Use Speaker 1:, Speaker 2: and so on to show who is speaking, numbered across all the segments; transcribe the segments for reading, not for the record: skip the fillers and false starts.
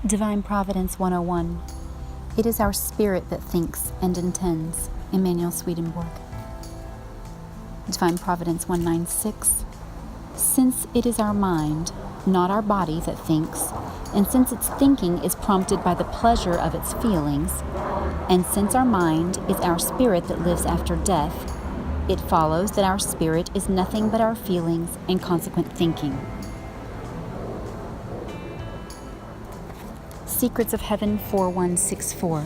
Speaker 1: Divine Providence 101. It is our spirit that thinks and intends. Emanuel Swedenborg. Divine Providence 196. Since it is our mind, not our body, that thinks, and since its thinking is prompted by the pleasure of its feelings, and since our mind is our spirit that lives after death, it follows that our spirit is nothing but our feelings and consequent thinking. Secrets of Heaven 4164.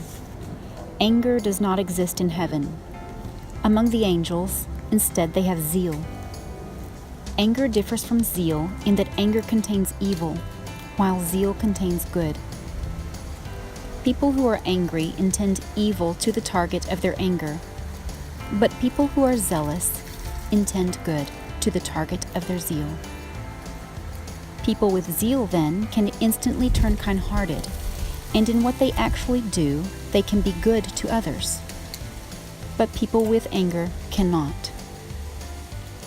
Speaker 1: Anger does not exist in heaven. Among the angels, instead, they have zeal. Anger differs from zeal in that anger contains evil, while zeal contains good. People who are angry intend evil to the target of their anger, but people who are zealous intend good to the target of their zeal. People with zeal, then, can instantly turn kind-hearted, and in what they actually do, they can be good to others. But people with anger cannot.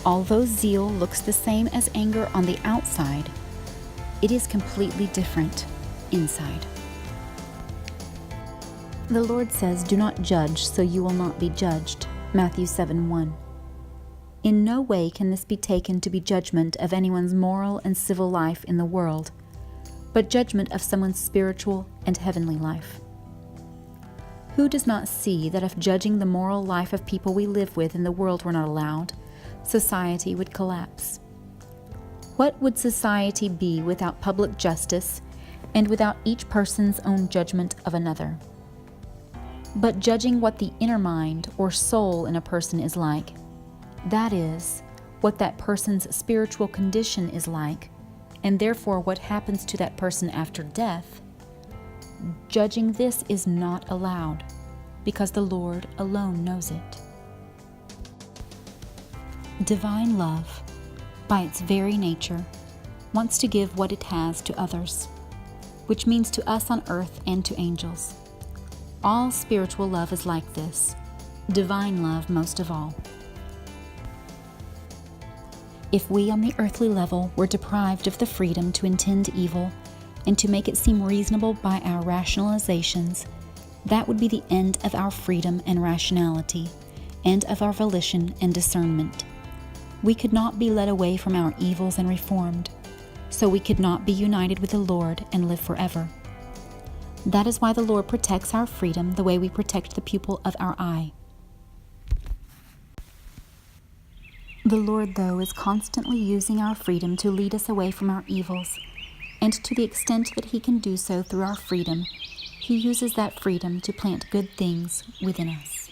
Speaker 1: Although zeal looks the same as anger on the outside, it is completely different inside. The Lord says, "Do not judge, so you will not be judged." Matthew 7:1. In no way can this be taken to be judgment of anyone's moral and civil life in the world, but judgment of someone's spiritual and heavenly life. Who does not see that if judging the moral life of people we live with in the world were not allowed, society would collapse? What would society be without public justice and without each person's own judgment of another? But judging what the inner mind or soul in a person is like, that is, what that person's spiritual condition is like, and therefore what happens to that person after death, judging this is not allowed, because the Lord alone knows it. Divine love, by its very nature, wants to give what it has to others, which means to us on earth and to angels. All spiritual love is like this, divine love most of all. If we on the earthly level were deprived of the freedom to intend evil and to make it seem reasonable by our rationalizations, that would be the end of our freedom and rationality, and of our volition and discernment. We could not be led away from our evils and reformed, so we could not be united with the Lord and live forever. That is why the Lord protects our freedom the way we protect the pupil of our eye. The Lord, though, is constantly using our freedom to lead us away from our evils, and to the extent that He can do so through our freedom, He uses that freedom to plant good things within us.